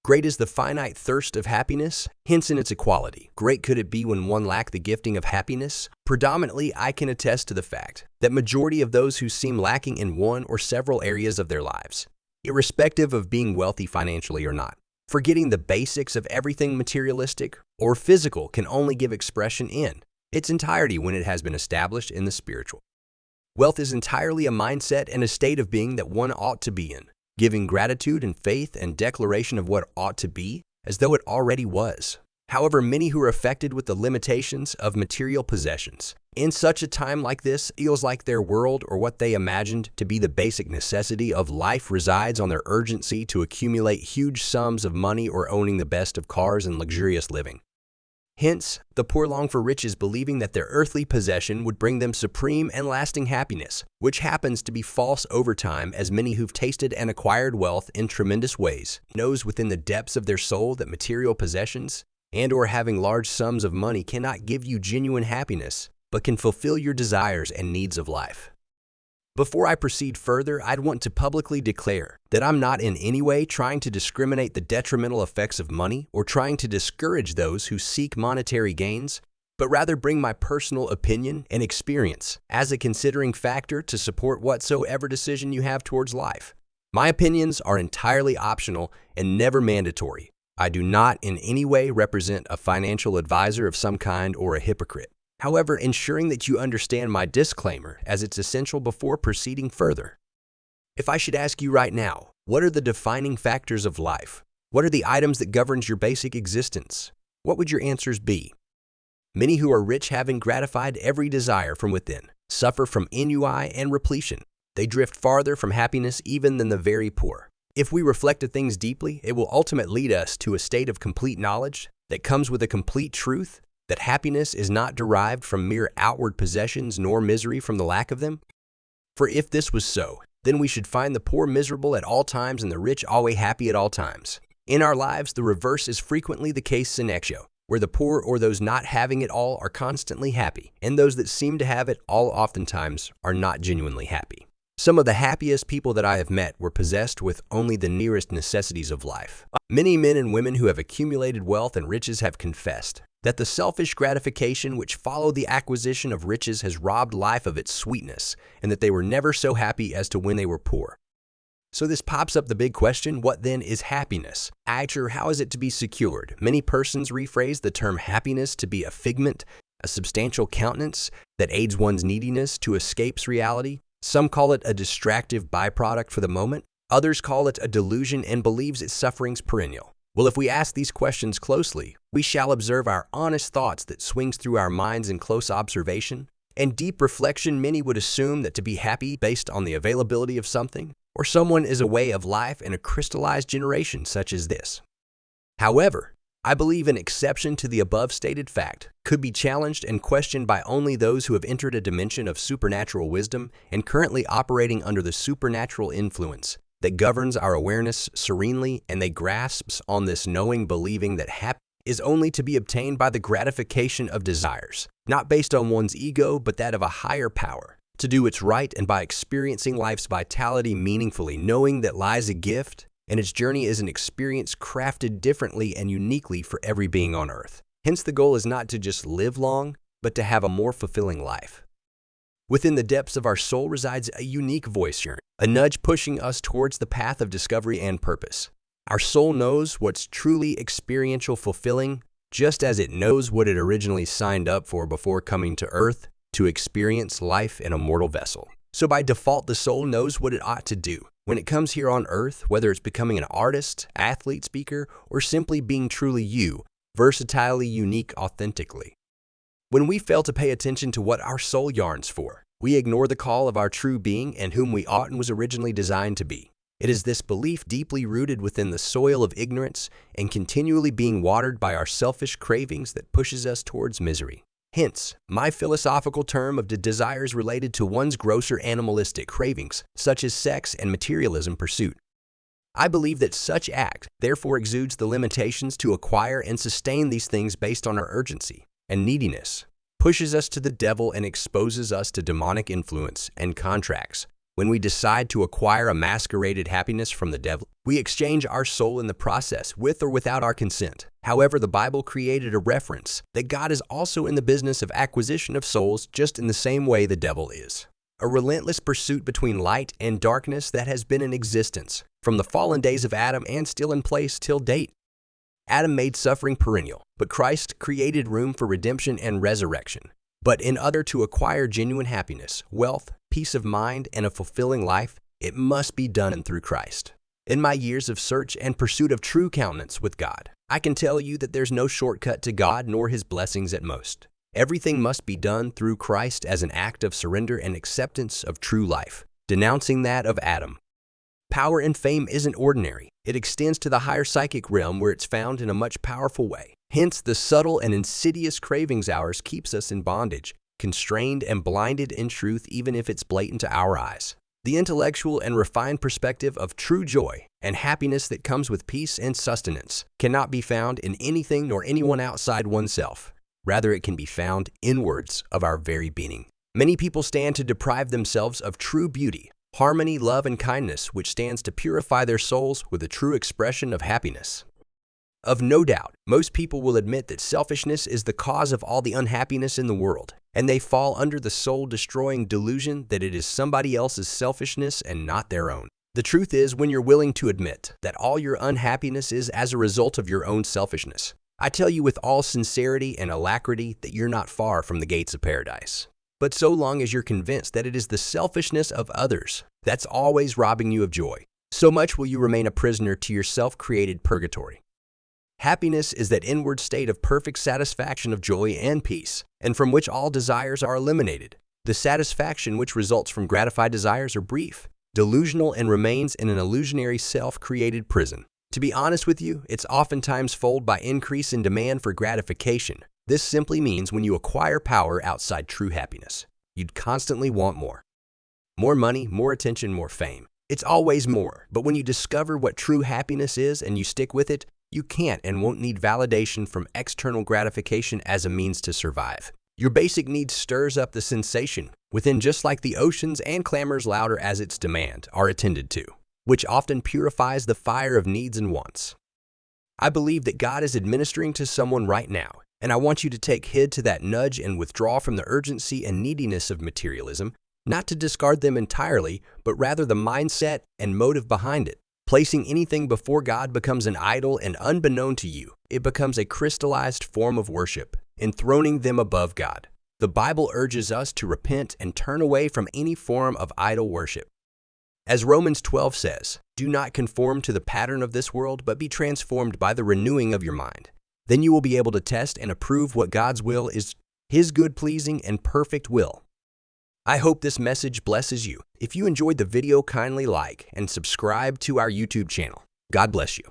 Great is the finite thirst of happiness, hence in its equality. Great could it be when one lacked the gifting of happiness? Predominantly, I can attest to the fact that majority of those who seem lacking in one or several areas of their lives, irrespective of being wealthy financially or not, forgetting the basics of everything materialistic or physical can only give expression in its entirety when it has been established in the spiritual. Wealth is entirely a mindset and a state of being that one ought to be in, giving gratitude and faith and declaration of what ought to be as though it already was. However, many who are affected with the limitations of material possessions, in such a time like this, feels like their world or what they imagined to be the basic necessity of life resides on their urgency to accumulate huge sums of money or owning the best of cars and luxurious living. Hence, the poor long for riches, believing that their earthly possession would bring them supreme and lasting happiness, which happens to be false over time, as many who've tasted and acquired wealth in tremendous ways knows within the depths of their soul that material possessions and/or having large sums of money cannot give you genuine happiness, but can fulfill your desires and needs of life. Before I proceed further, I'd want to publicly declare that I'm not in any way trying to discriminate the detrimental effects of money or trying to discourage those who seek monetary gains, but rather bring my personal opinion and experience as a considering factor to support whatsoever decision you have towards life. My opinions are entirely optional and never mandatory. I do not in any way represent a financial advisor of some kind or a hypocrite. However, ensuring that you understand my disclaimer as it's essential before proceeding further. If I should ask you right now, what are the defining factors of life? What are the items that governs your basic existence? What would your answers be? Many who are rich, having gratified every desire from within, suffer from ennui and repletion. They drift farther from happiness even than the very poor. If we reflect on things deeply, it will ultimately lead us to a state of complete knowledge that comes with a complete truth that happiness is not derived from mere outward possessions nor misery from the lack of them. For if this was so, then we should find the poor miserable at all times and the rich always happy at all times. In our lives, the reverse is frequently the case sine qua, where the poor or those not having it all are constantly happy, and those that seem to have it all oftentimes are not genuinely happy. Some of the happiest people that I have met were possessed with only the nearest necessities of life. Many men and women who have accumulated wealth and riches have confessed that the selfish gratification which followed the acquisition of riches has robbed life of its sweetness, and that they were never so happy as to when they were poor. So this pops up the big question, what then is happiness? Actually, how is it to be secured? Many persons rephrase the term happiness to be a figment, a substantial countenance that aids one's neediness to escape reality. Some call it a distractive byproduct for the moment. Others call it a delusion and believes its sufferings perennial. Well, if we ask these questions closely, we shall observe our honest thoughts that swings through our minds in close observation and deep reflection. Many would assume that to be happy based on the availability of something or someone is a way of life in a crystallized generation such as this. However, I believe an exception to the above stated fact could be challenged and questioned by only those who have entered a dimension of supernatural wisdom and currently operating under the supernatural influence that governs our awareness serenely, and they grasp on this knowing, believing that happiness is only to be obtained by the gratification of desires, not based on one's ego, but that of a higher power, to do its right and by experiencing life's vitality meaningfully, knowing that lies a gift, and its journey is an experience crafted differently and uniquely for every being on earth. Hence, the goal is not to just live long, but to have a more fulfilling life. Within the depths of our soul resides a unique voice here, a nudge pushing us towards the path of discovery and purpose. Our soul knows what's truly experiential fulfilling, just as it knows what it originally signed up for before coming to earth, to experience life in a mortal vessel. So by default, the soul knows what it ought to do when it comes here on earth, whether it's becoming an artist, athlete, speaker, or simply being truly you, versatilely, unique, authentically. When we fail to pay attention to what our soul yearns for, we ignore the call of our true being and whom we ought and was originally designed to be. It is this belief deeply rooted within the soil of ignorance and continually being watered by our selfish cravings that pushes us towards misery. Hence, my philosophical term of the desires related to one's grosser animalistic cravings, such as sex and materialism pursuit. I believe that such act therefore exudes the limitations to acquire and sustain these things based on our urgency and neediness, pushes us to the devil and exposes us to demonic influence and contracts When we decide to acquire a masqueraded happiness from the devil, we exchange our soul in the process with or without our consent. However, the Bible created a reference that God is also in the business of acquisition of souls just in the same way the devil is. A relentless pursuit between light and darkness that has been in existence from the fallen days of Adam and still in place till date. Adam made suffering perennial, but Christ created room for redemption and resurrection. But in order to acquire genuine happiness, wealth, peace of mind, and a fulfilling life, it must be done through Christ. In my years of search and pursuit of true countenance with God, I can tell you that there's no shortcut to God nor His blessings at most. Everything must be done through Christ as an act of surrender and acceptance of true life, denouncing that of Adam. Power and fame isn't ordinary. It extends to the higher psychic realm where it's found in a much powerful way. Hence, the subtle and insidious cravings ours keeps us in bondage, constrained and blinded in truth even if it's blatant to our eyes. The intellectual and refined perspective of true joy and happiness that comes with peace and sustenance cannot be found in anything nor anyone outside oneself. Rather, it can be found inwards of our very being. Many people stand to deprive themselves of true beauty, harmony, love, and kindness, which stands to purify their souls with a true expression of happiness. Of no doubt, most people will admit that selfishness is the cause of all the unhappiness in the world, and they fall under the soul-destroying delusion that it is somebody else's selfishness and not their own. The truth is, when you're willing to admit that all your unhappiness is as a result of your own selfishness, I tell you with all sincerity and alacrity that you're not far from the gates of paradise. But so long as you're convinced that it is the selfishness of others that's always robbing you of joy, so much will you remain a prisoner to your self-created purgatory. Happiness is that inward state of perfect satisfaction of joy and peace, and from which all desires are eliminated. The satisfaction which results from gratified desires are brief, delusional, and remains in an illusionary self-created prison. To be honest with you, it's oftentimes followed by increase in demand for gratification. This simply means when you acquire power outside true happiness, you'd constantly want more. More money, more attention, more fame. It's always more. But when you discover what true happiness is and you stick with it, you can't and won't need validation from external gratification as a means to survive. Your basic need stirs up the sensation within, just like the oceans, and clamors louder as its demand are attended to, which often purifies the fire of needs and wants. I believe that God is administering to someone right now, and I want you to take heed to that nudge and withdraw from the urgency and neediness of materialism, not to discard them entirely, but rather the mindset and motive behind it. Placing anything before God becomes an idol, and unbeknown to you, it becomes a crystallized form of worship, enthroning them above God. The Bible urges us to repent and turn away from any form of idol worship. As Romans 12 says, "Do not conform to the pattern of this world, but be transformed by the renewing of your mind. Then you will be able to test and approve what God's will is, His good, pleasing, and perfect will." I hope this message blesses you. If you enjoyed the video, kindly like and subscribe to our YouTube channel. God bless you.